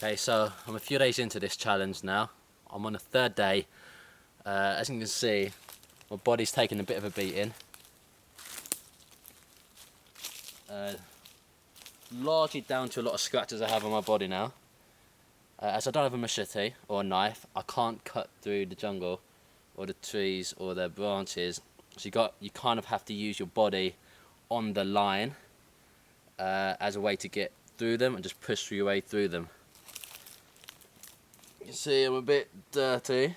Okay, so I'm a few days into this challenge now. I'm on the third day. As you can see, my body's taking a bit of a beating. Largely down to a lot of scratches I have on my body now. As I don't have a machete or a knife, I can't cut through the jungle or the trees or the branches. So you kind of have to use your body on the line as a way to get through them and just push your way through them. You can see I'm a bit dirty. A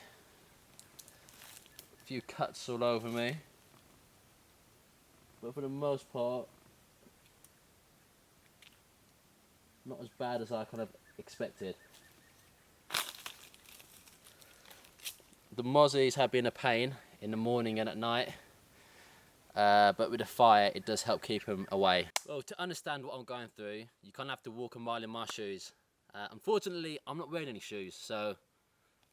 few cuts all over me. But for the most part, not as bad as I kind of expected. The mozzies have been a pain in the morning and at night, but with the fire it does help keep them away. Well, to understand what I'm going through, you kind of have to walk a mile in my shoes. Unfortunately, I'm not wearing any shoes, so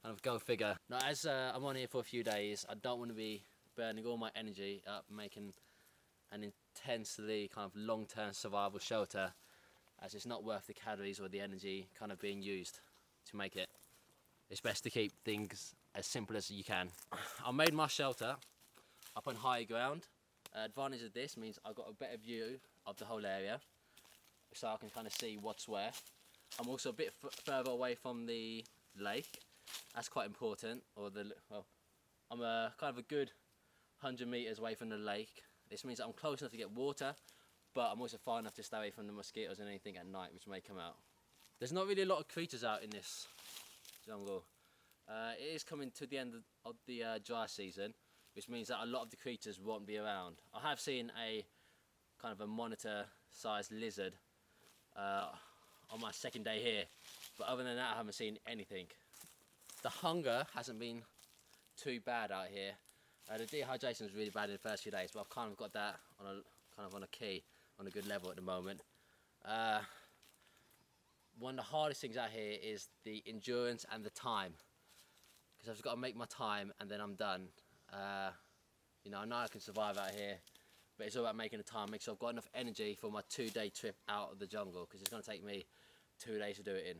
kind of go figure. Now, as I'm on here for a few days, I don't want to be burning all my energy up making an intensely kind of long-term survival shelter, as it's not worth the calories or the energy kind of being used to make it. It's best to keep things as simple as you can. I made my shelter up on higher ground. Advantage of this means I've got a better view of the whole area, so I can kind of see what's where. I'm also a bit further away from the lake. That's quite important. I'm kind of a good 100 meters away from the lake. This means that I'm close enough to get water, but I'm also far enough to stay away from the mosquitoes and anything at night which may come out. There's not really a lot of creatures out in this jungle. It is coming to the end of the dry season, which means that a lot of the creatures won't be around. I have seen a kind of a monitor-sized lizard on my second day here, but other than that I haven't seen anything. The hunger hasn't been too bad out here. The dehydration was really bad in the first few days, but I've kind of got that on a key, on a good level at the moment. One of the hardest things out here is the endurance and the time, because I've just got to make my time and then I'm done. You know, I know I can survive out here, but it's all about making the time, make sure I've got enough energy for my 2-day trip out of the jungle, because it's going to take me 2 days to do it in.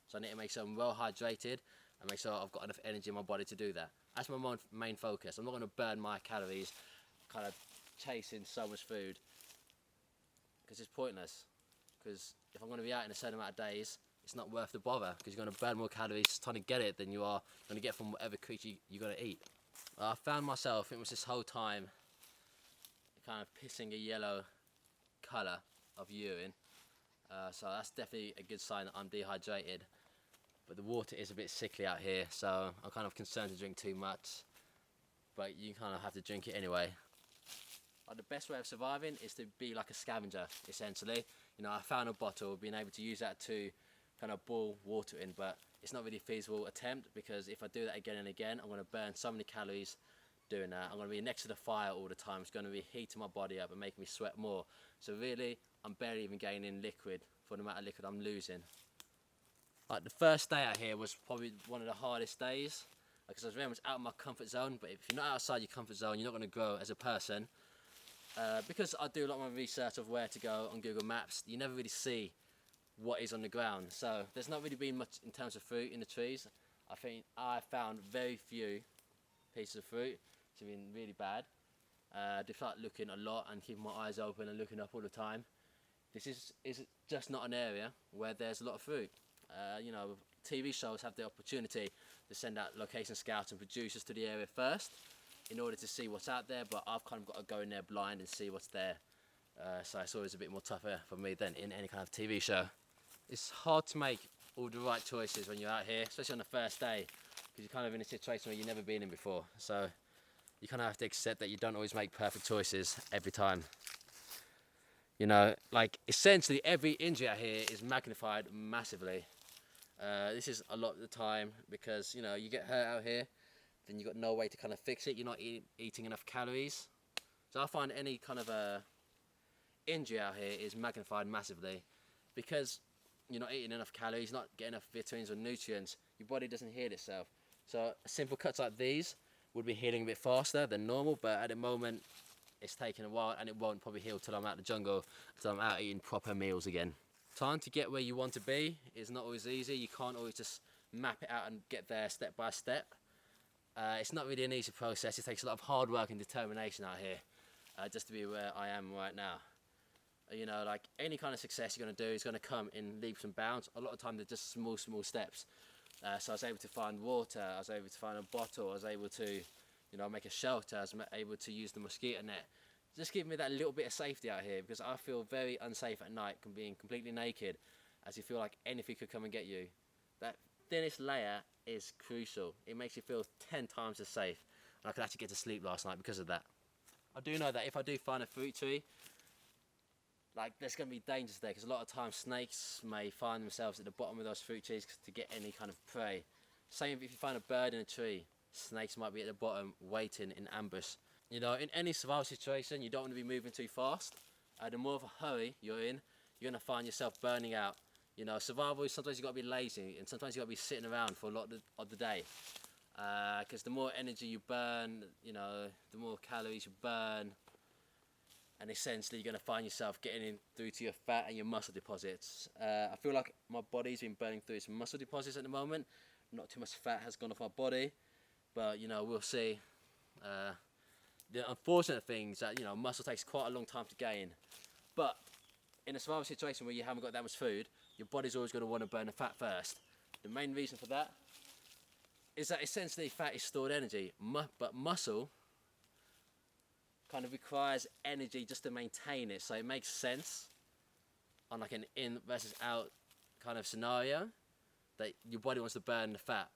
So I need to make sure I'm well hydrated and make sure I've got enough energy in my body to do that. That's my main focus. I'm not going to burn my calories kind of chasing so much food, because it's pointless. Because if I'm going to be out in a certain amount of days, it's not worth the bother, because you're going to burn more calories trying to get it than you are going to get from whatever creature you're going to eat. I found myself, it was this whole time, kind of pissing a yellow colour of urine. So that's definitely a good sign that I'm dehydrated. But the water is a bit sickly out here, so I'm kind of concerned to drink too much. But you kind of have to drink it anyway. The best way of surviving is to be like a scavenger, essentially. You know, I found a bottle, being able to use that to kind of boil water in, but it's not really a feasible attempt, because if I do that again and again, I'm going to burn so many calories doing that. I'm going to be next to the fire all the time. It's going to be heating my body up and making me sweat more. So really, I'm barely even gaining liquid for the amount of liquid I'm losing. Like, the first day out here was probably one of the hardest days, because I was very much out of my comfort zone. But if you're not outside your comfort zone, you're not going to grow as a person. Because I do a lot of my research of where to go on Google Maps, you never really see what is on the ground. So there's not really been much in terms of fruit in the trees. I think I found very few pieces of fruit. It's been really bad. Just like looking a lot and keeping my eyes open and looking up all the time. This is just not an area where there's a lot of fruit. You know, TV shows have the opportunity to send out location scouts and producers to the area first in order to see what's out there, but I've kind of got to go in there blind and see what's there. So it's always a bit more tougher for me than in any kind of TV show. It's hard to make all the right choices when you're out here, especially on the first day, because you're kind of in a situation where you've never been in before. So you kind of have to accept that you don't always make perfect choices every time. You know, like, essentially every injury out here is magnified massively. This is a lot of the time because, you know, you get hurt out here, then you've got no way to kind of fix it. You're not eating enough calories. So I find any kind of injury out here is magnified massively, because you're not eating enough calories, not getting enough vitamins or nutrients. Your body doesn't heal itself. So simple cuts like these would be healing a bit faster than normal, but at the moment it's taking a while, and it won't probably heal till I'm out of the jungle, till I'm out eating proper meals again. Time to get where you want to be is not always easy. You can't always just map it out and get there step by step. It's not really an easy process. It takes a lot of hard work and determination out here just to be where I am right now. You know, like any kind of success you're going to do is going to come in leaps and bounds. A lot of time they're just small steps. So I was able to find water, I was able to find a bottle, I was able to, you know, make a shelter, I was able to use the mosquito net. Just give me that little bit of safety out here, because I feel very unsafe at night being completely naked, as you feel like anything could come and get you. That thinnest layer is crucial. It makes you feel 10 times as safe, and I could actually get to sleep last night because of that. I do know that if I do find a fruit tree, like there's going to be dangers there, because a lot of times snakes may find themselves at the bottom of those fruit trees to get any kind of prey. Same if you find a bird in a tree, snakes might be at the bottom waiting in ambush. You know, in any survival situation, you don't want to be moving too fast. The more of a hurry you're in, you're going to find yourself burning out. You know, survival, sometimes you've got to be lazy, and sometimes you've got to be sitting around for a lot of the day. Because the more energy you burn, you know, the more calories you burn, and essentially you're going to find yourself getting in through to your fat and your muscle deposits. I feel like my body's been burning through some muscle deposits at the moment. Not too much fat has gone off my body, but, you know, we'll see. The unfortunate thing is that, you know, muscle takes quite a long time to gain. But in a survival situation where you haven't got that much food, your body's always going to want to burn the fat first. The main reason for that is that essentially fat is stored energy, but muscle kind of requires energy just to maintain it. So it makes sense on like an in versus out kind of scenario that your body wants to burn the fat,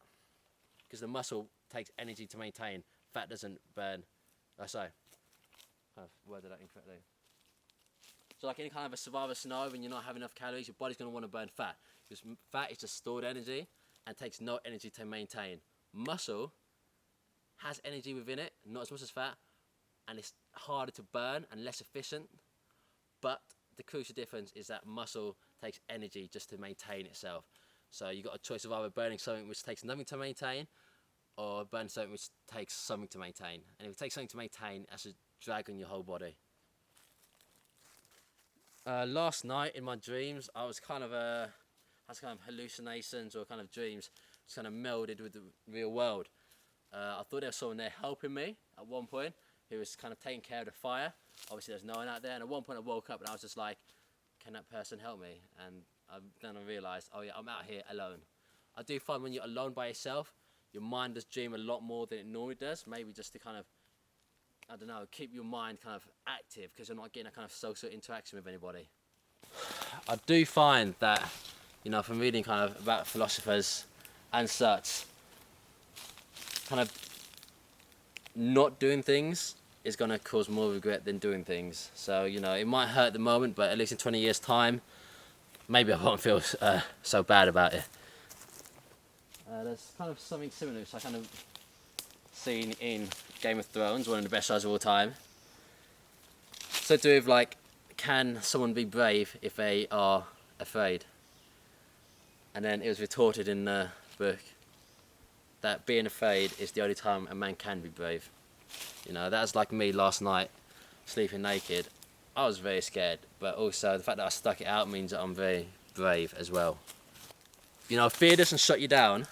because the muscle takes energy to maintain. Fat doesn't burn. Oh, sorry, kind of worded that incorrectly. So like any kind of a survival scenario, when you're not having enough calories, your body's going to want to burn fat, because fat is just stored energy and takes no energy to maintain. Muscle has energy within it, not as much as fat, and it's harder to burn and less efficient. But the crucial difference is that muscle takes energy just to maintain itself. So you've got a choice of either burning something which takes nothing to maintain, or burn something which takes something to maintain. And if it takes something to maintain, that's a drag on your whole body. Last night in my dreams, I was kind of hallucinations or kind of dreams, just kind of melded with the real world. I thought there was someone there helping me at one point, who was kind of taking care of the fire. Obviously there's no one out there, and at one point I woke up and I was just like, can that person help me? And then I realised, oh yeah, I'm out here alone. I do find when you're alone by yourself, your mind does dream a lot more than it normally does, maybe just to kind of, I don't know, keep your mind kind of active, because you're not getting a kind of social interaction with anybody. I do find that, you know, from reading kind of about philosophers and such, kind of not doing things is going to cause more regret than doing things. So, you know, it might hurt at the moment, but at least in 20 years' time, maybe I won't feel so bad about it. There's kind of something similar which I kind of seen in Game of Thrones, one of the best shows of all time. So to do with like, can someone be brave if they are afraid? And then it was retorted in the book that being afraid is the only time a man can be brave. You know, that was like me last night, sleeping naked. I was very scared, but also the fact that I stuck it out means that I'm very brave as well. You know, fear doesn't shut you down.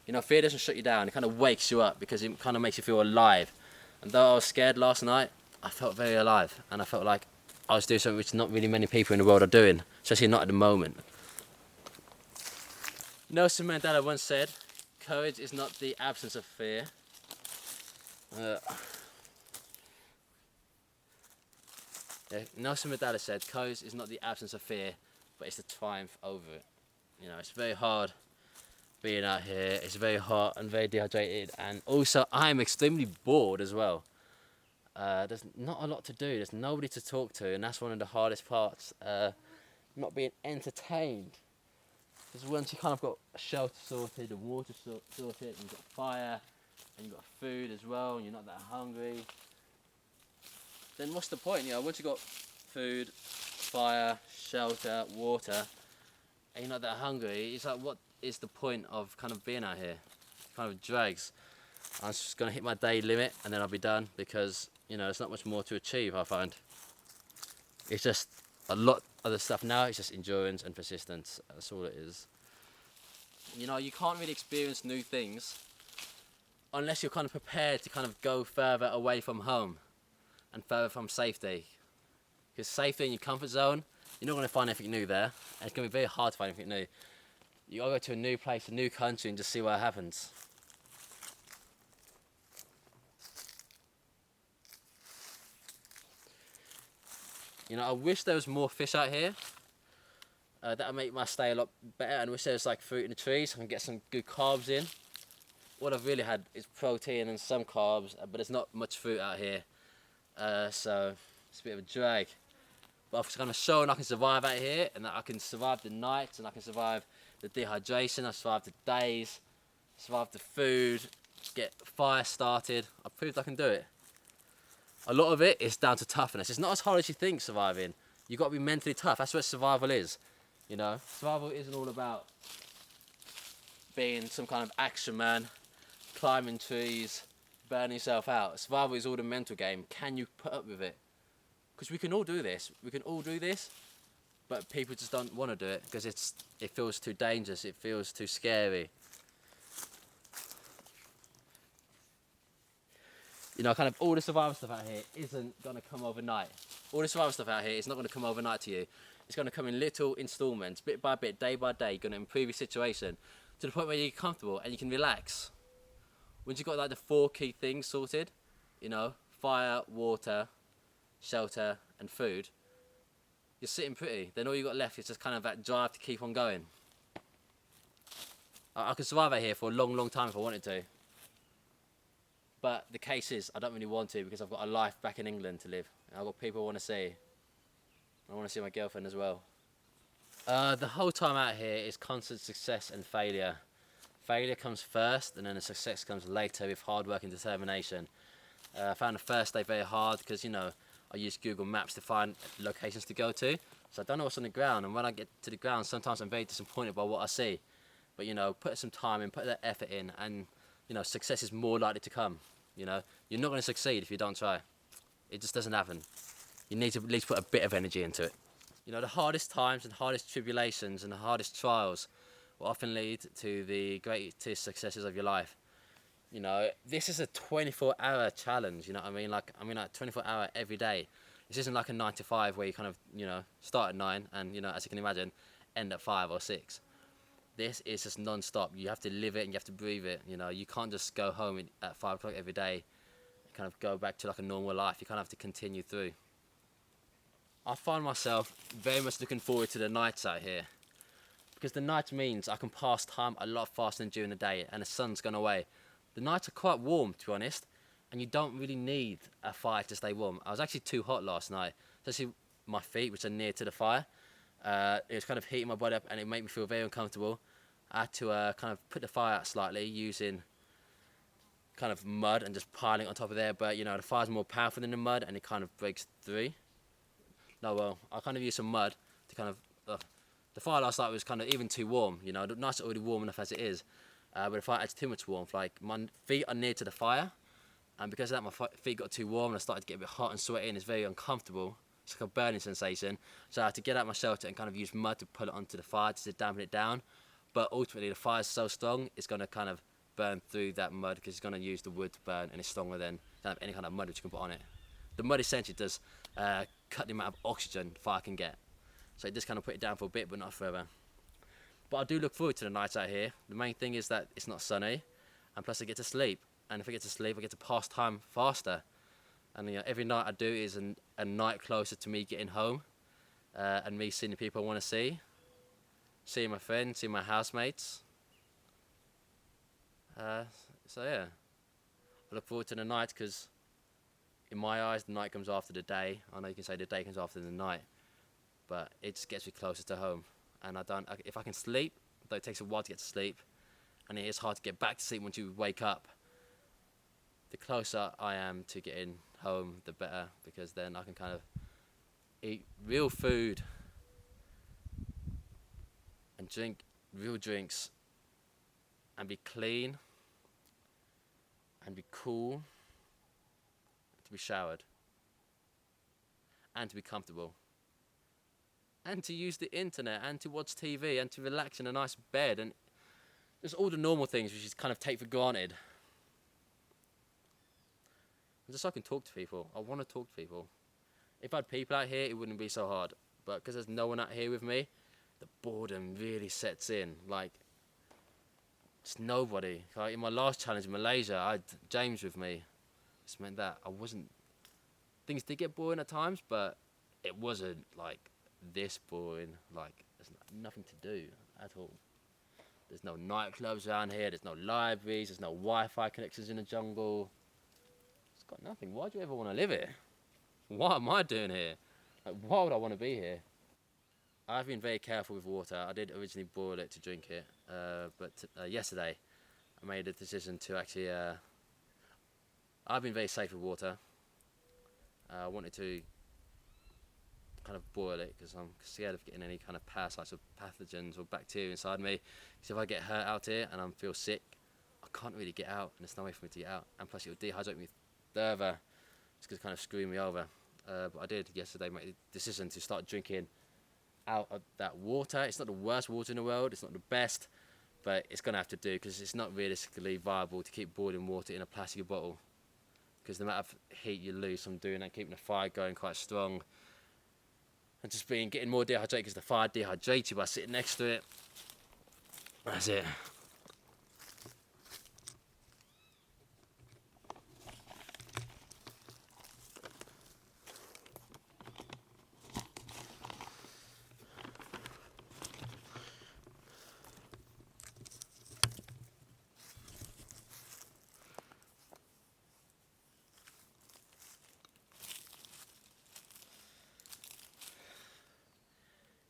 You know, fear doesn't shut you down. It kind of wakes you up, because it kind of makes you feel alive. And though I was scared last night, I felt very alive, and I felt like I was doing something which not really many people in the world are doing, especially not at the moment. Nelson Mandela once said, courage is not the absence of fear. Nelson Mandela said, courage is not the absence of fear, but it's the triumph over it. You know, it's very hard being out here. It's very hot and very dehydrated, and also I'm extremely bored as well. There's not a lot to do. There's nobody to talk to, and that's one of the hardest parts. Not being entertained. Because once you kind of got a shelter sorted, the water sorted, and you've got fire, and you've got food as well, and you're not that hungry, then what's the point? You know, once you've got food, fire, shelter, water, and you're not that hungry, it's like, what is the point of kind of being out here? It kind of drags. I'm just going to hit my day limit and then I'll be done, because, you know, there's not much more to achieve, I find. It's just a lot other stuff. Now it's just endurance and persistence. That's all it is. You know, you can't really experience new things unless you're kind of prepared to kind of go further away from home and further from safety. Because safety in your comfort zone, you're not going to find anything new there, and it's going to be very hard to find anything new. You got to go to a new place, a new country, and just see what happens. You know, I wish there was more fish out here. That would make my stay a lot better, and I wish there was like fruit in the trees so I can get some good carbs in. What I've really had is protein and some carbs, but there's not much fruit out here, so it's a bit of a drag. But I've kind of shown I can survive out here, and that I can survive the nights, and I can survive the dehydration, I survived the days, survive the food, get fire started. I've proved I can do it. A lot of it is down to toughness. It's not as hard as you think, surviving. You've got to be mentally tough. That's what survival is. You know, survival isn't all about being some kind of action man, climbing trees, burning yourself out. Survival is all the mental game. Can you put up with it? Because we can all do this. We can all do this, but people just don't want to do it because it feels too dangerous. It feels too scary. You know, kind of all the survival stuff out here isn't going to come overnight. All the survival stuff out here is not going to come overnight to you. It's going to come in little installments, bit by bit, day by day. You're going to improve your situation to the point where you're comfortable and you can relax. Once you've got like the 4 key things sorted, you know, fire, water, shelter and food, you're sitting pretty. Then all you got left is just kind of that drive to keep on going. I could survive out here for a long, long time if I wanted to. But the case is, I don't really want to because I've got a life back in England to live. I've got people I want to see. I want to see my girlfriend as well. The whole time out here is constant success and failure. Failure comes first, and then the success comes later with hard work and determination. I found the first day very hard because, you know, I use Google Maps to find locations to go to. So I don't know what's on the ground, and when I get to the ground, sometimes I'm very disappointed by what I see. But, you know, put some time in, put that effort in, and, you know, success is more likely to come. You know, you're not going to succeed if you don't try. It just doesn't happen. You need to at least put a bit of energy into it. You know, the hardest times and hardest tribulations and the hardest trials will often lead to the greatest successes of your life. You know, this is a 24-hour challenge, you know what I mean? Like 24-hour every day. This isn't like a 9 to 5 where you kind of, you know, start at 9 and, you know, as you can imagine, end at 5 or 6. This is just non-stop. You have to live it and you have to breathe it. You know, you can't just go home at 5 o'clock every day and kind of go back to like a normal life. You kind of have to continue through. I find myself very much looking forward to the nights out here because the night means I can pass time a lot faster than during the day and the sun's gone away. The nights are quite warm, to be honest, and you don't really need a fire to stay warm. I was actually too hot last night, especially my feet, which are near to the fire. It was kind of heating my body up and it made me feel very uncomfortable. I had to kind of put the fire out slightly using kind of mud and just piling it on top of there, but you know, the fire's more powerful than the mud and it kind of breaks through. No, well, I kind of used some mud to kind of, the fire last night was kind of even too warm, you know, the night's already warm enough as it is, but if I add too much warmth, like my feet are near to the fire, and because of that my feet got too warm and I started to get a bit hot and sweaty and it's very uncomfortable. It's like a burning sensation, so I had to get out my shelter and kind of use mud to put it onto the fire to dampen it down. But ultimately the fire's so strong it's going to kind of burn through that mud because it's going to use the wood to burn and it's stronger than kind of any kind of mud which you can put on it. The mud essentially does cut the amount of oxygen fire can get, so it just kind of put it down for a bit but not forever. But I do look forward to the nights out here. The main thing is that it's not sunny, and plus I get to sleep, and if I get to sleep I get to pass time faster. And you know, every night I do is a night closer to me getting home, and me seeing the people I want to see, seeing my friends, seeing my housemates. So yeah, I look forward to the night because in my eyes the night comes after the day. I know you can say the day comes after the night, but it just gets me closer to home. And if I can sleep, though it takes a while to get to sleep, and it is hard to get back to sleep once you wake up, the closer I am to getting home, the better, because then I can kind of eat real food and drink real drinks and be clean and be cool, to be showered and to be comfortable. and to use the internet, and to watch TV, and to relax in a nice bed, and just all the normal things which you kind of take for granted. And just so I can talk to people. I want to talk to people. If I had people out here, it wouldn't be so hard. But because there's no one out here with me, the boredom really sets in. Like, it's nobody. Like in my last challenge in Malaysia, I had James with me. This meant that I wasn't... Things did get boring at times, but it wasn't like this boring. Like, there's nothing to do at all. There's no nightclubs around here, there's no libraries, there's no Wi-Fi connections in the jungle. It's got nothing. Why do you ever want to live here? What am I doing here? Like, why would I want to be here? I've been very careful with water. I did originally boil it to drink it, but yesterday I made a decision to actually... I've been very safe with water. I wanted to kind of boil it because I'm scared of getting any kind of parasites or pathogens or bacteria inside me. Because if I get hurt out here and I feel sick, I can't really get out, and there's no way for me to get out. And plus, it'll dehydrate me further. It's going to kind of screw me over. But I did yesterday make the decision to start drinking out of that water. It's not the worst water in the world. It's not the best, but it's going to have to do because it's not realistically viable to keep boiling water in a plastic bottle. Because the amount of heat you lose from doing that, keeping the fire going quite strong, and just getting more dehydrated because the fire dehydrates you by sitting next to it. That's it.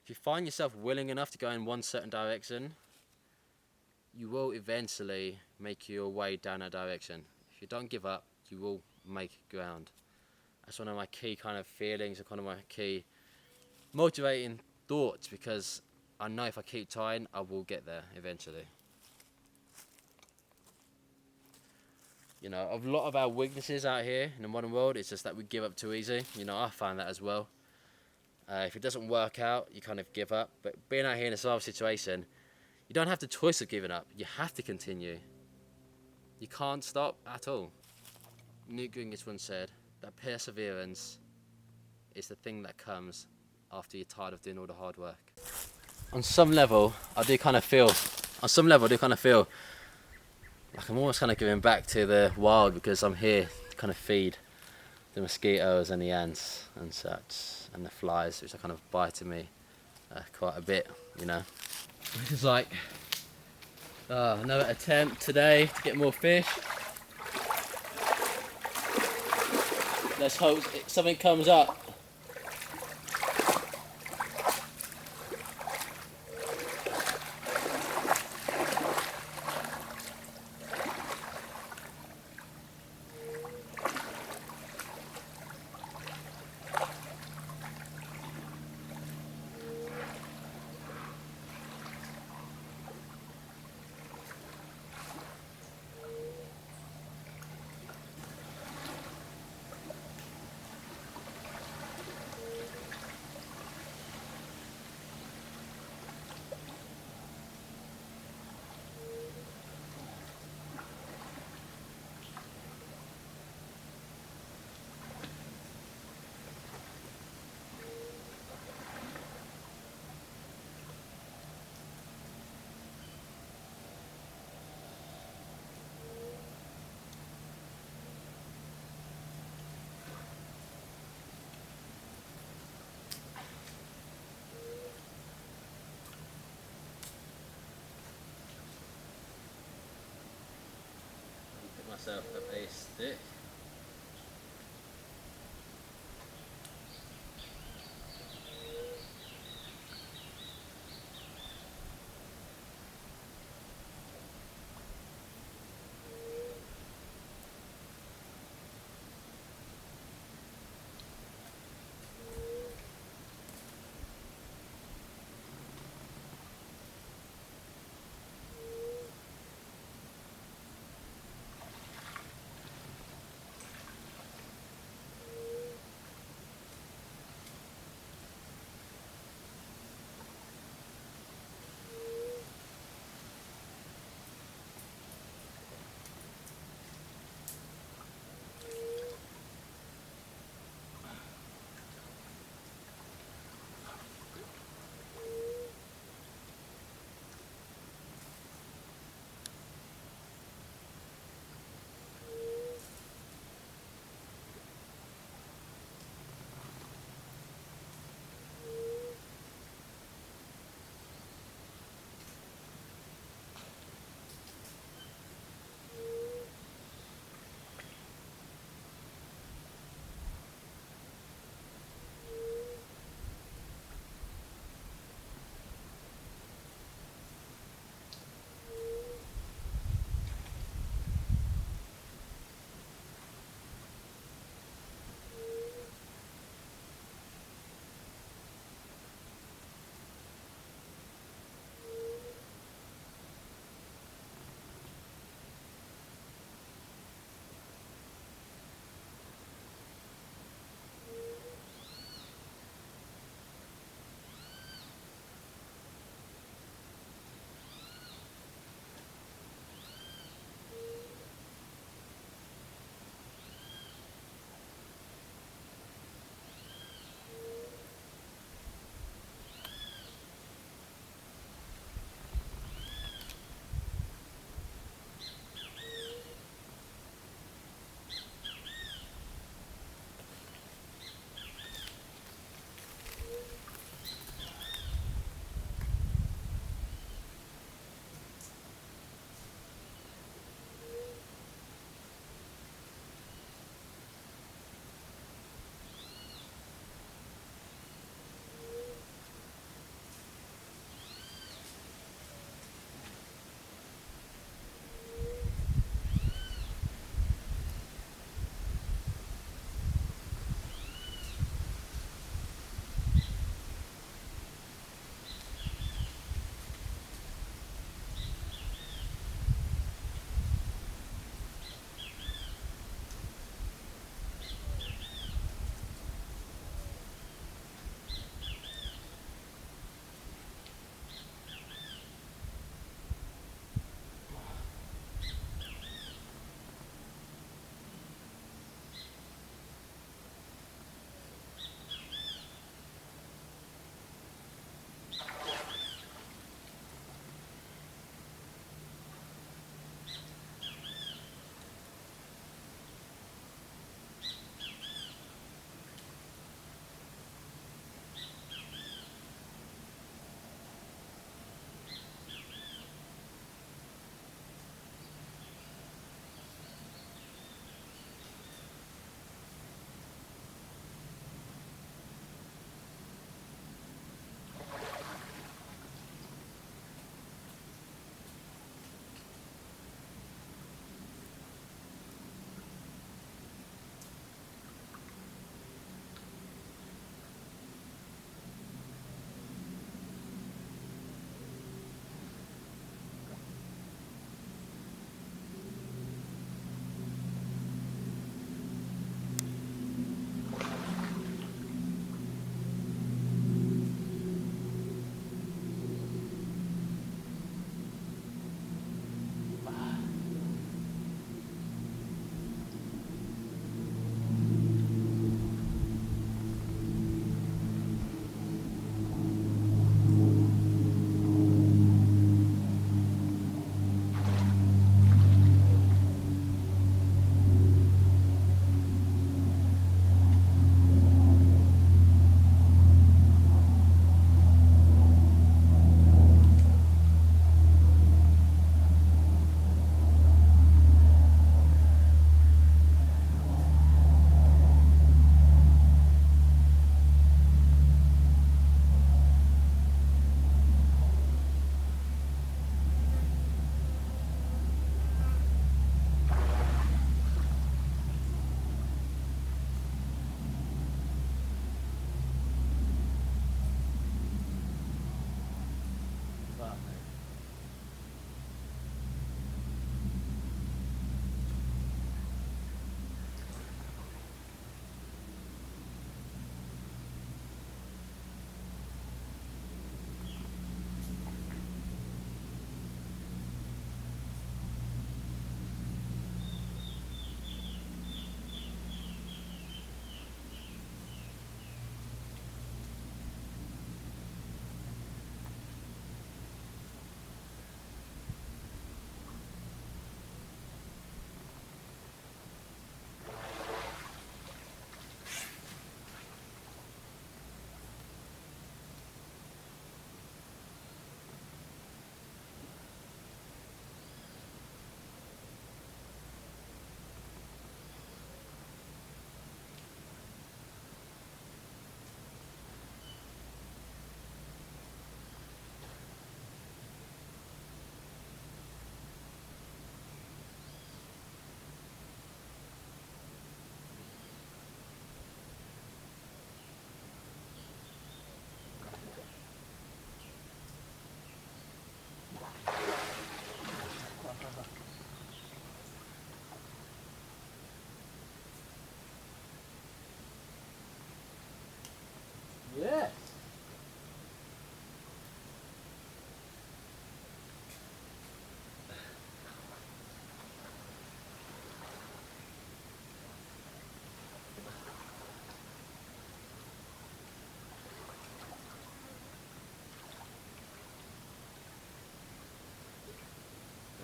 If you find yourself willing enough to go in one certain direction, you will eventually make your way down that direction. If you don't give up, you will make ground. That's one of my key kind of feelings and kind of my key motivating thoughts, because I know if I keep trying, I will get there eventually. You know, a lot of our weaknesses out here in the modern world, it's just that we give up too easy. You know, I find that as well. If it doesn't work out, you kind of give up. But being out here in a survival situation, you don't have the choice of giving up. You have to continue. You can't stop at all. Newt Gingrich once said that perseverance is the thing that comes after you're tired of doing all the hard work. On some level, I do kind of feel like I'm almost kind of giving back to the wild, because I'm here to kind of feed the mosquitoes and the ants and such, and the flies, which are kind of biting me quite a bit, you know. It's like another attempt today to get more fish. Let's hope something comes up. Myself up a stick.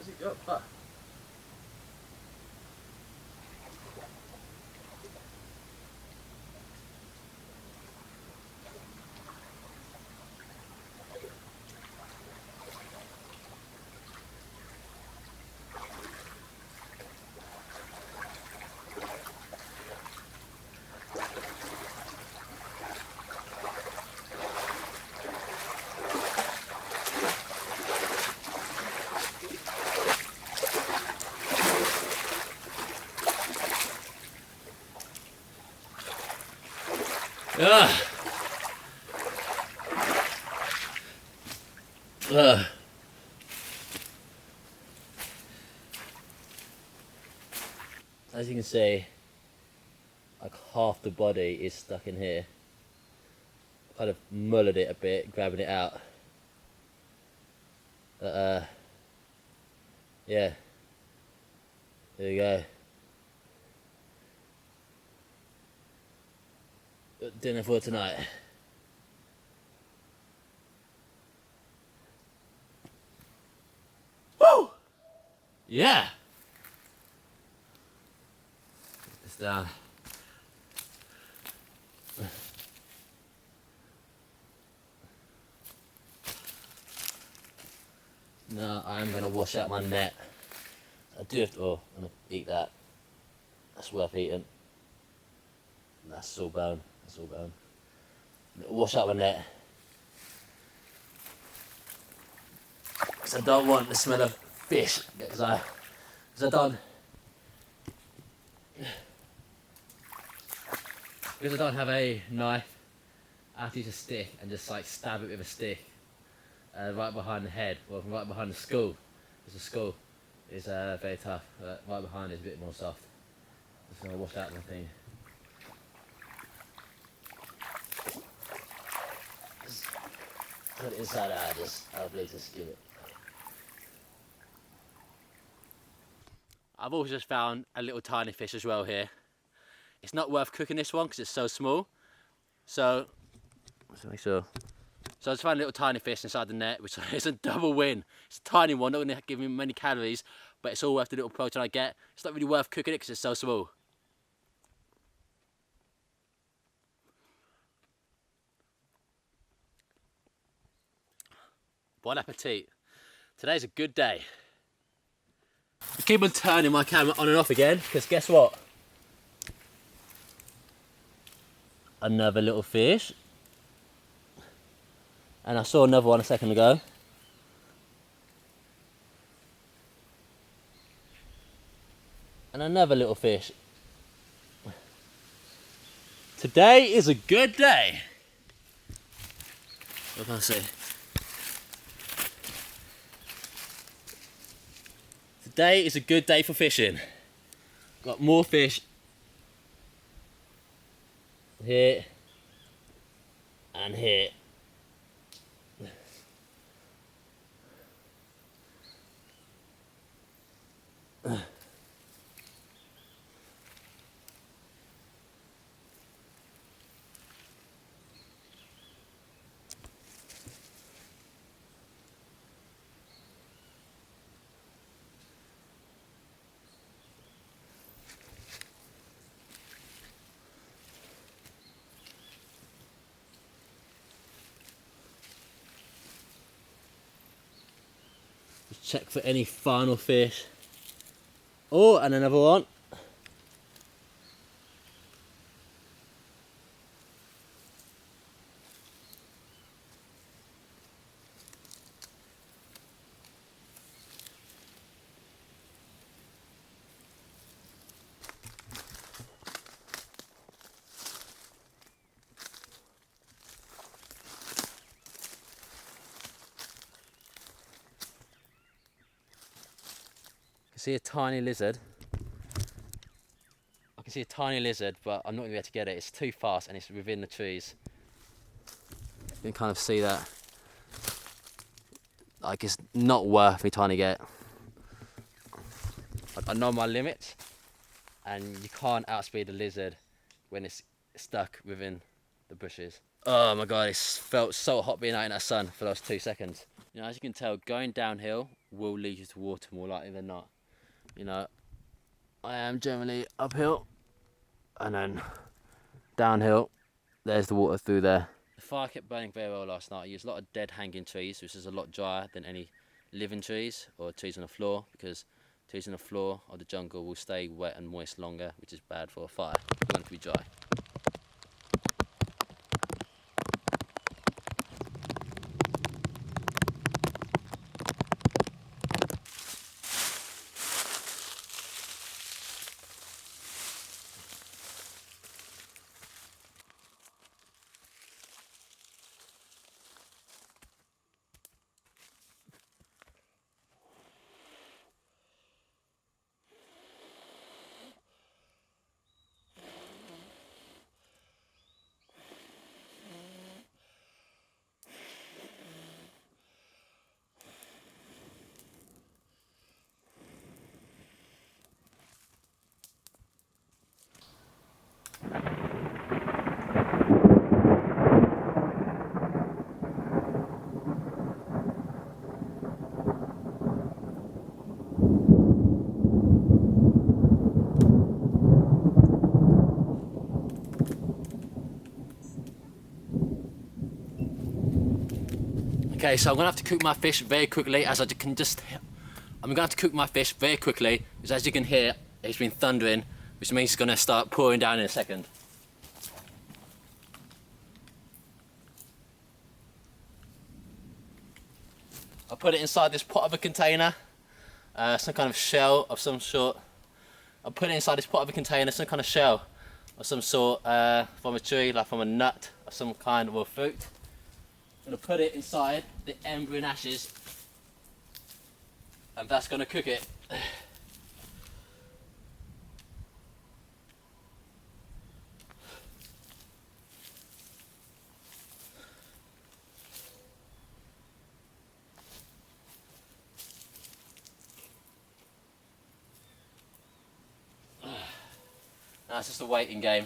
Where's it go? Ah. As you can see, like half the body is stuck in here. Kind of mullered it a bit, grabbing it out. Yeah. There you go. Dinner for tonight. Woo! Yeah. It's down. No, I'm gonna wash out my net. I do have to. Oh, I'm gonna eat that. That's worth eating. That's all bone. That's all bone. Wash out my net. Because I don't want the smell of fish. Because I don't have a knife. I have to use a stick and just like stab it with a stick. Right behind the head, well, right behind the skull. Because the skull is very tough. Right behind is a bit more soft. Just gonna wash out my thing. Just put it inside out. I'll bleed to skin it. I've also just found a little tiny fish as well here. It's not worth cooking this one because it's so small. So let's make sure. So I just found a little tiny fish inside the net, which is a double win. It's a tiny one, not going to give me many calories, but it's all worth the little protein I get. It's not really worth cooking it because it's so small. Bon appetit. Today's a good day. I keep on turning my camera on and off again, because guess what? Another little fish. And I saw another one a second ago. And another little fish. Today is a good day. What can I say? Today is a good day for fishing. Got more fish here and here. Check for any final fish. Oh, and another one. See a tiny lizard. I can see a tiny lizard, but I'm not going to be able to get it. It's too fast and it's within the trees. You can kind of see that. Like, it's not worth me trying to get. I know my limits, and you can't outspeed a lizard when it's stuck within the bushes. Oh my god, it felt so hot being out in that sun for those 2 seconds. You know, as you can tell, going downhill will lead you to water more likely than not. You know, I am generally uphill and then downhill. There's the water through there. The fire kept burning very well last night. I used a lot of dead hanging trees, which is a lot drier than any living trees or trees on the floor, because trees on the floor of the jungle will stay wet and moist longer, which is bad for a fire. You want it to be dry. Okay, so I'm gonna have to cook my fish very quickly, as I'm going to have to cook my fish very quickly, because as you can hear, it's been thundering, which means it's gonna start pouring down in a second. I'll put it inside this pot of a container, some kind of shell of some sort. I'll put it inside this pot of a container, some kind of shell of some sort, from a tree, like from a nut of some kind or fruit. I'm going to put it inside the ember and ashes, and that's going to cook it. Now it's just a waiting game.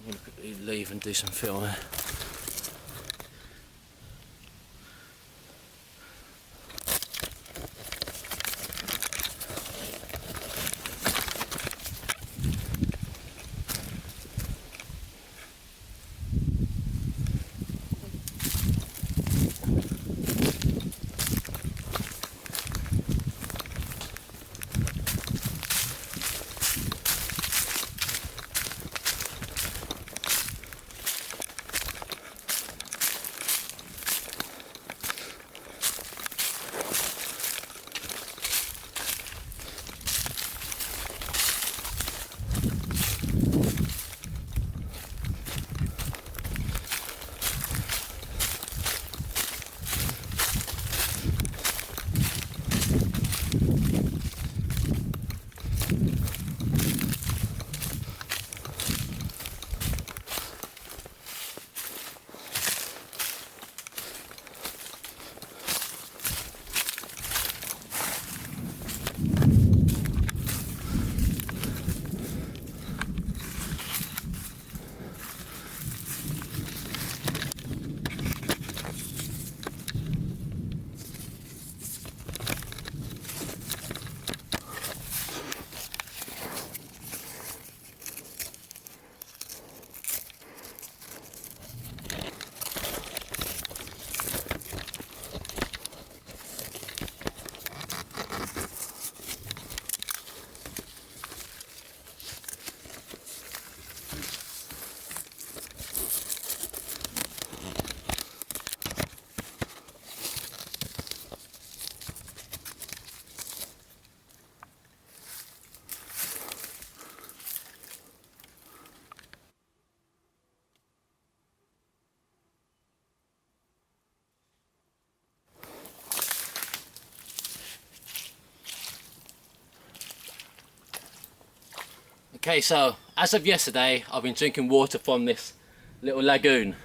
I'm going to quickly leave and do some filming. Okay, so as of yesterday, I've been drinking water from this little lagoon.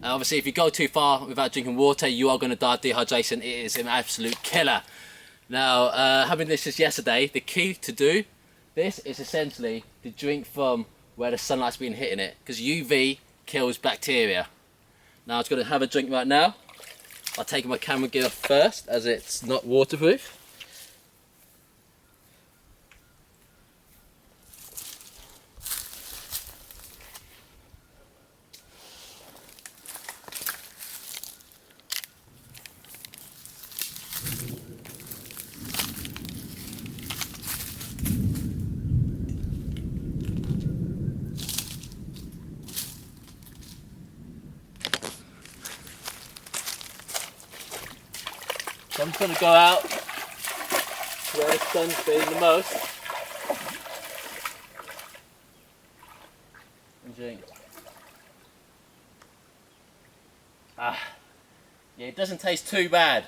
Obviously, if you go too far without drinking water, you are going to die of dehydration. It is an absolute killer. Now, having this just yesterday, the key to do this is essentially to drink from where the sunlight's been hitting it, because UV kills bacteria. Now, I'm just going to have a drink right now. I'll take my camera gear off first, as it's not waterproof. So I'm just going to go out where the sun's being the most and drink. Yeah, it doesn't taste too bad.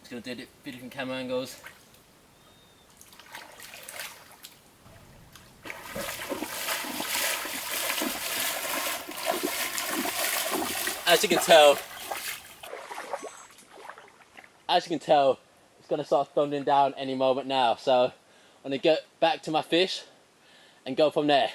Just going to do a few different camera angles. As you can tell, it's going to start thundering down any moment now. So I'm going to get back to my fish and go from there.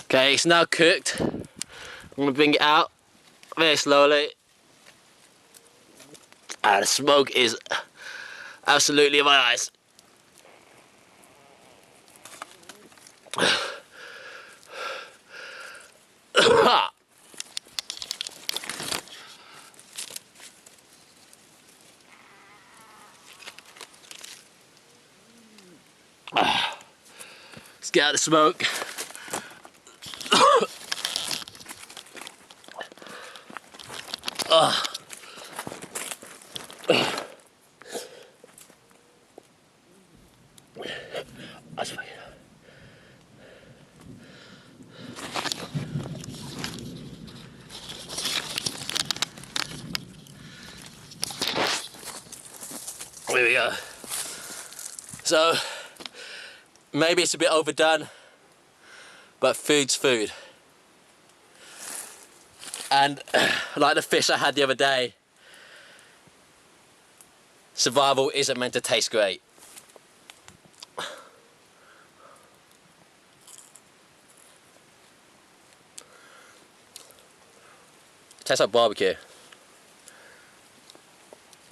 Okay, it's now cooked. I'm going to bring it out very slowly. The smoke is absolutely in my eyes. Let's get out the smoke. There we go. So maybe it's a bit overdone, but food's food. And like the fish I had the other day, survival isn't meant to taste great. It tastes like barbecue.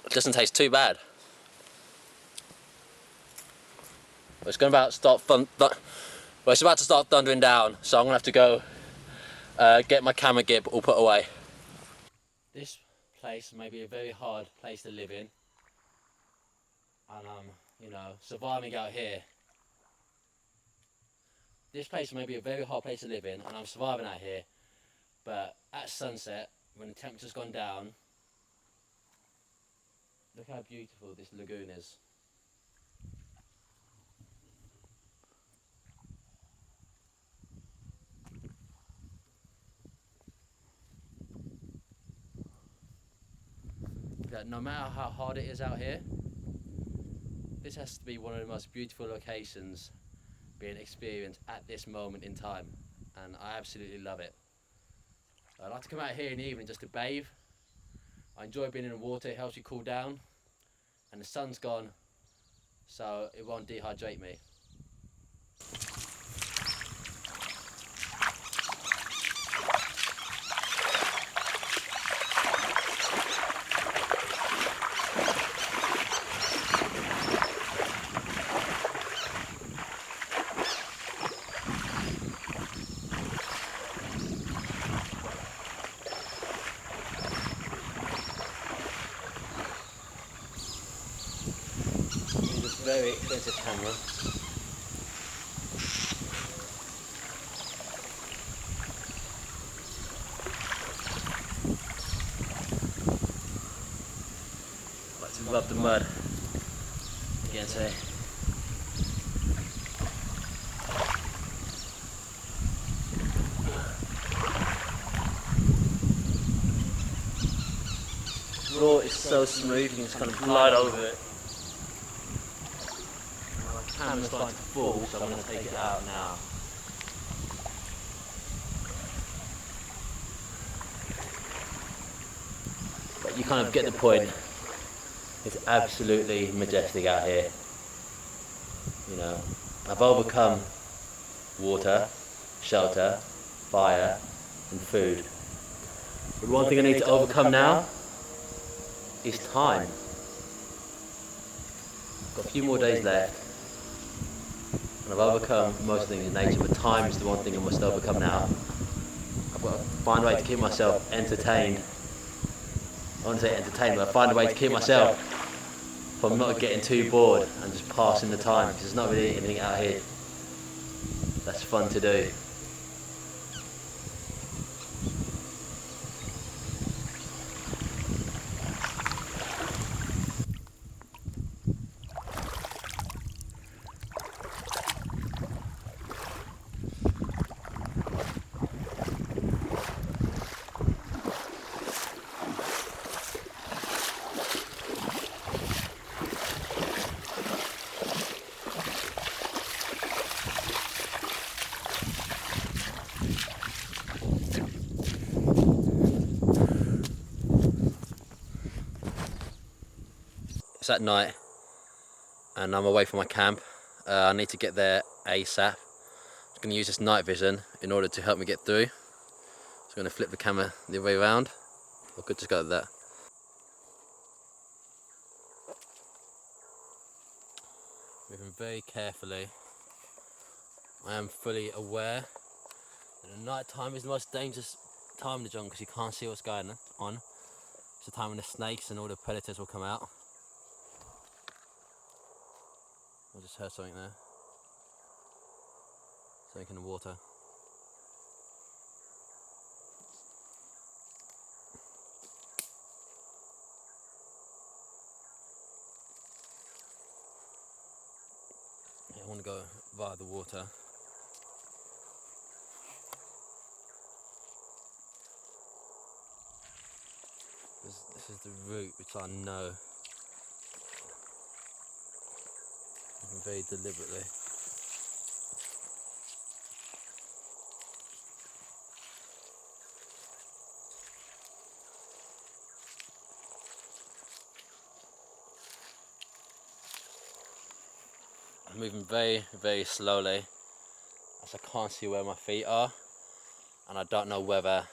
It doesn't taste too bad. It's about to start thundering down, so I'm gonna have to go get my camera gear all put away. This place may be a very hard place to live in, and I'm, surviving out here. This place may be a very hard place to live in, and I'm surviving out here. But at sunset, when the temperature's gone down, look how beautiful this lagoon is. That no matter how hard it is out here, this has to be one of the most beautiful locations being experienced at this moment in time, and I absolutely love it. I like to come out here in the evening just to bathe. I enjoy being in the water, it helps you cool down, and the sun's gone, so it won't dehydrate me. Very expensive camera. rub the mud against here. The floor is so smooth, you can just kind of glide over it. My camera's starting to fall, so I'm going to take it out now. But you kind of get the point. It's absolutely majestic out here. You know, I've overcome water, shelter, fire, and food. But one thing I need to overcome now is time. I've got a few more days left, and I've overcome most things in nature, but time is the one thing I must overcome now. I've got to find a way to keep myself entertained. I want to say entertained, but I find a way to keep myself from not getting too bored and just passing the time, because there's not really anything out here that's fun to do. It's at night and I'm away from my camp. I need to get there ASAP. I'm going to use this night vision in order to help me get through. So I'm going to flip the camera the other way around. I could just go like that. Moving very carefully. I am fully aware that the night time is the most dangerous time in the jungle because you can't see what's going on. It's the time when the snakes and all the predators will come out. I just heard something there. Something in the water. Yeah, I want to go via the water. This is the route which I know. Very deliberately. I'm moving very, very slowly as I can't see where my feet are, and I don't know whether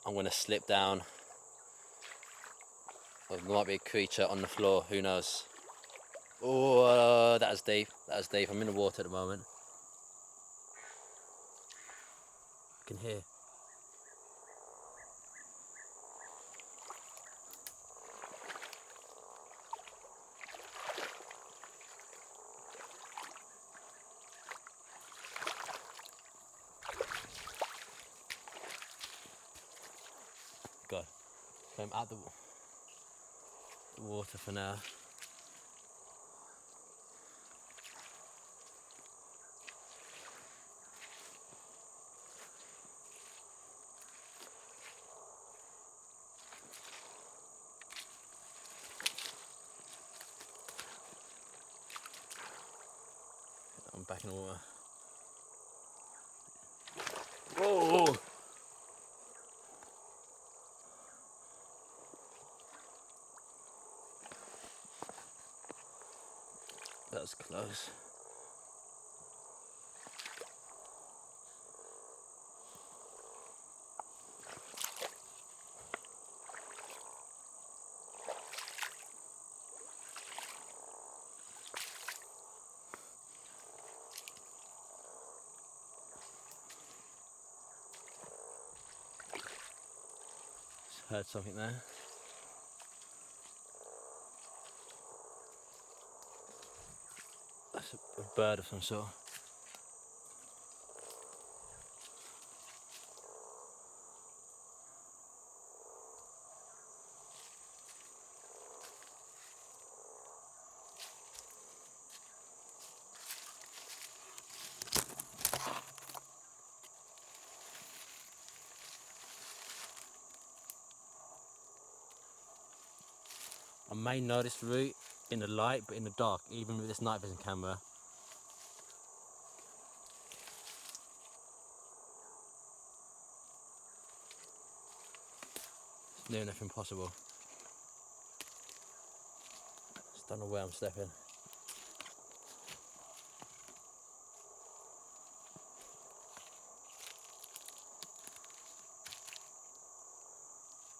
I'm going to slip down or there might be a creature on the floor, who knows. Oh, that was deep. That was deep. I'm in the water at the moment. I can hear. God, so I'm out the water for now. I'm back in the water. Whoa! That was close. Heard something there. That's a bird of some sort. may know this route in the light, but in the dark, even with this night vision camera, it's near enough impossible. Just don't know where I'm stepping.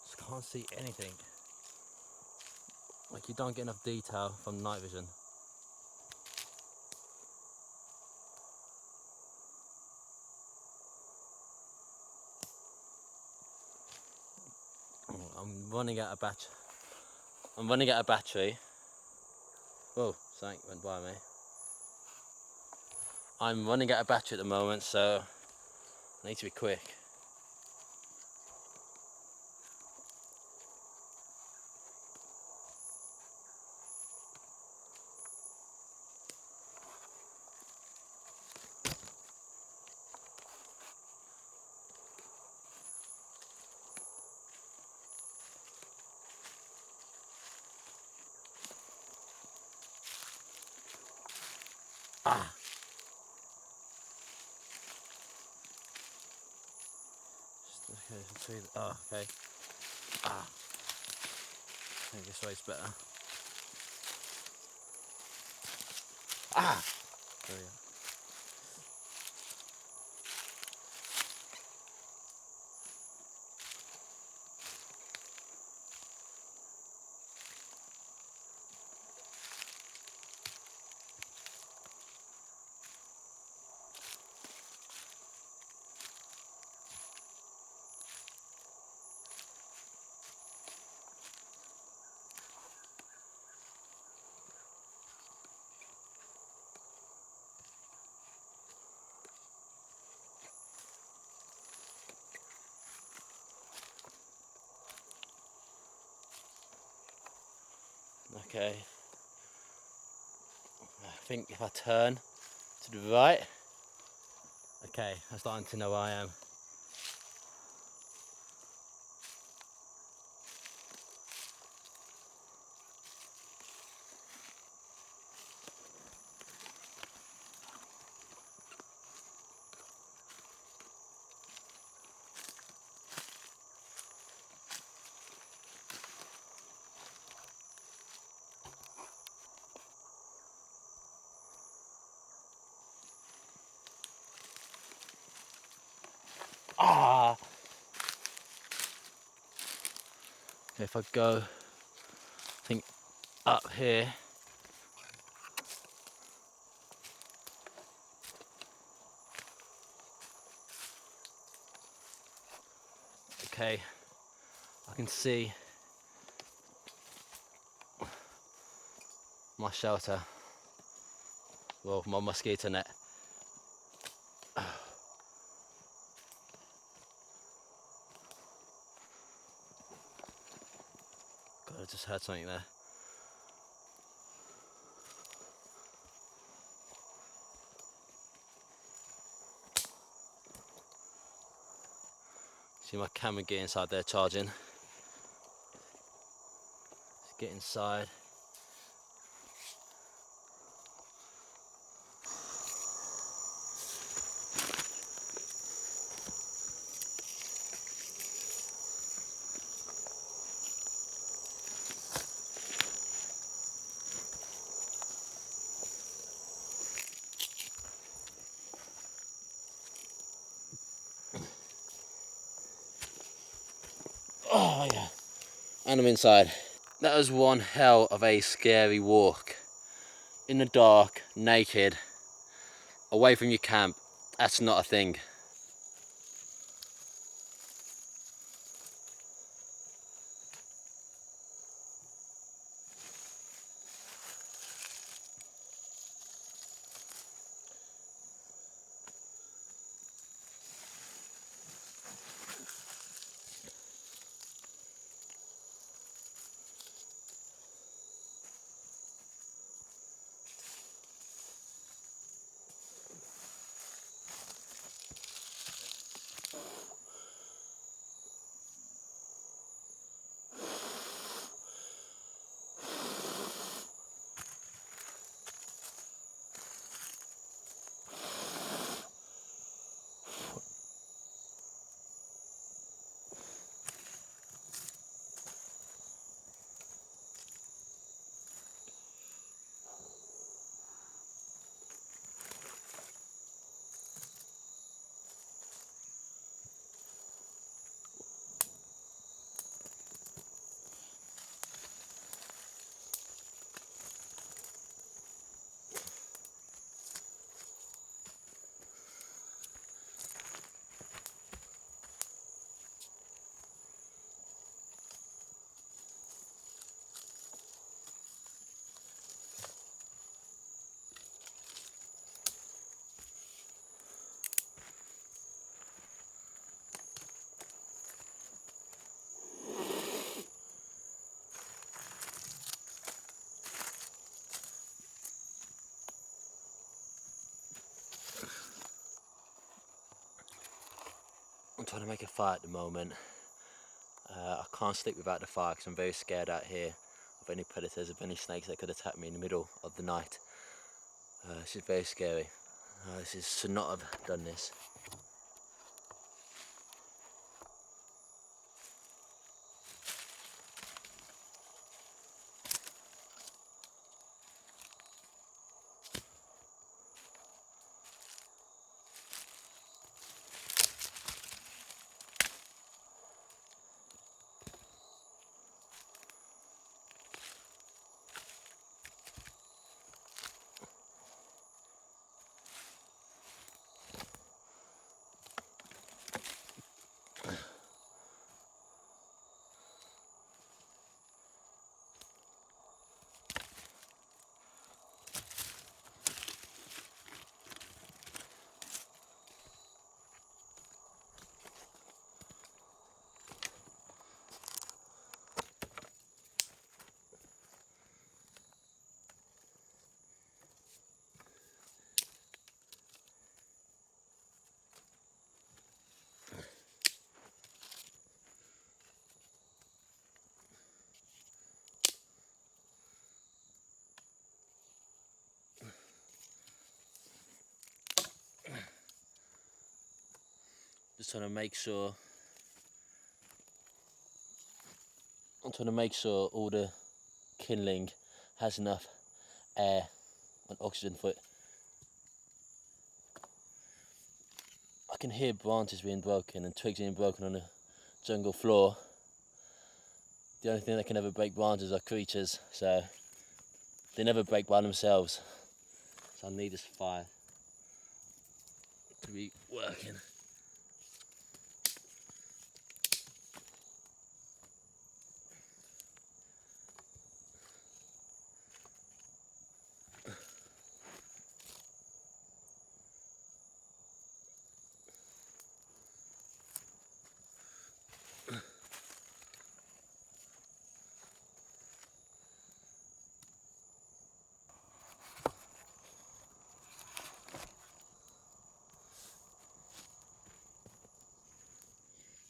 Just can't see anything. Like, you don't get enough detail from night vision. I'm running out of battery. Whoa, something went by me. I'm running out of battery at the moment, so I need to be quick. Ah! Okay, see that. Oh, okay. Ah! I think this way's better. Ah! There we go. Okay. I think if I turn to the right, okay, I'm starting to know where I am. Ah! Okay, if I go, I think up here. Okay, I can see my shelter. Well, my mosquito net. God, I just heard something there. See my camera get inside there charging. Let's get inside. Oh yeah, and I'm inside. That was one hell of a scary walk. In the dark, naked, away from your camp. That's not a thing. trying to make a fire at the moment. I can't sleep without the fire because I'm very scared out here of any predators, of any snakes that could attack me in the middle of the night. This is very scary. Should not have done this. Just trying to make sure. I'm trying to make sure all the kindling has enough air and oxygen for it. I can hear branches being broken and twigs being broken on the jungle floor. The only thing that can ever break branches are creatures, so they never break by themselves. So I need this fire to be working.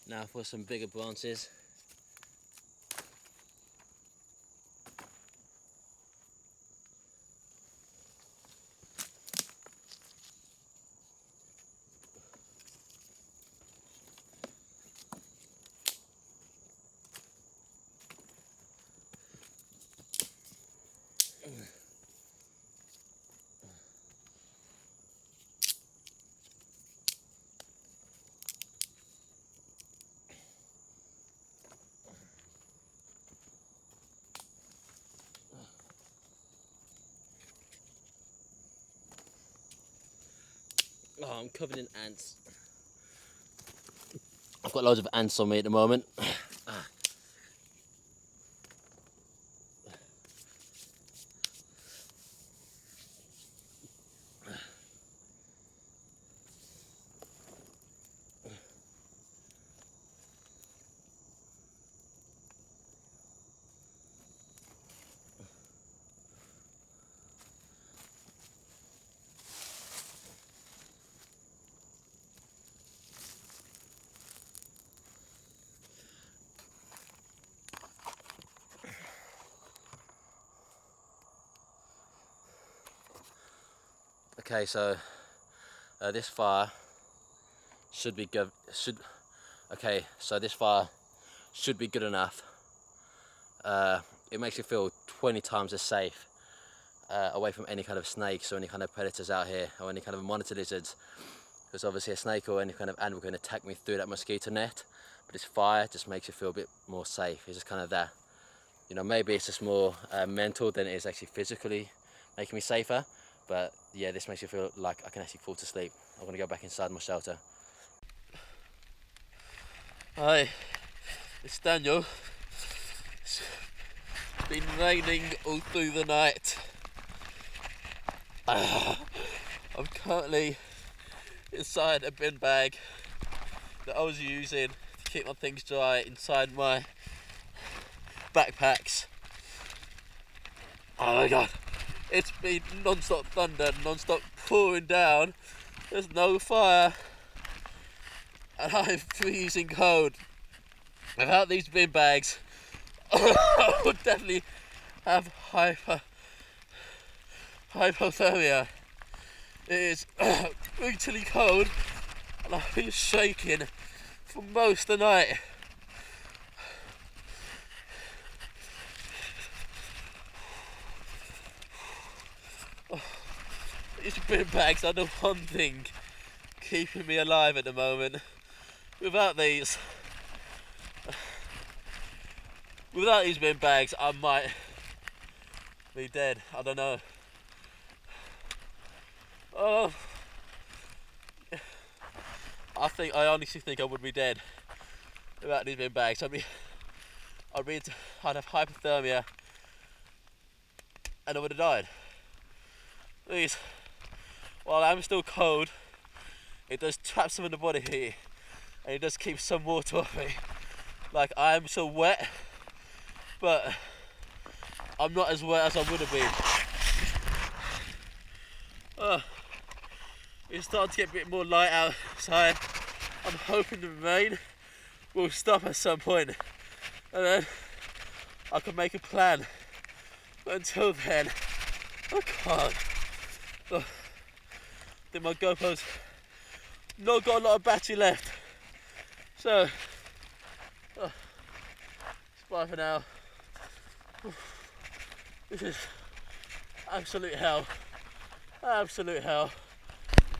Now for some bigger branches. Oh, I'm covered in ants. I've got loads of ants on me at the moment. Okay, so this fire should be good. This fire should be good enough. It makes you feel 20 times as safe away from any kind of snakes or any kind of predators out here, or any kind of monitor lizards. Because obviously a snake or any kind of animal can attack me through that mosquito net. But this fire just makes you feel a bit more safe. It's just kind of that. You know, maybe it's just more mental than it is actually physically making me safer. But yeah, this makes you feel like I can actually fall to sleep. I'm gonna go back inside my shelter. Hi, it's Daniel. It's been raining all through the night. I'm currently inside a bin bag that I was using to keep my things dry inside my backpacks. Oh my god. It's been non-stop thunder, non-stop pouring down. There's no fire. and I'm freezing cold. Without these bin bags, I would definitely have hypothermia. It is brutally cold, and I've been shaking for most of the night. These bin bags are the one thing keeping me alive at the moment. Without these bin bags, I might be dead. I don't know. Oh, I honestly think I would be dead without these bin bags. I'd have hypothermia, and I would have died. These, while I'm still cold, it does trap some of the body heat, and it does keep some water off me. Like, I am so wet, but I'm not as wet as I would have been. It's starting to get a bit more light outside. I'm hoping the rain will stop at some point, and then I can make a plan. But until then, I can't. I think my GoPro's not got a lot of battery left, so it's bye for now. This is absolute hell. Absolute hell.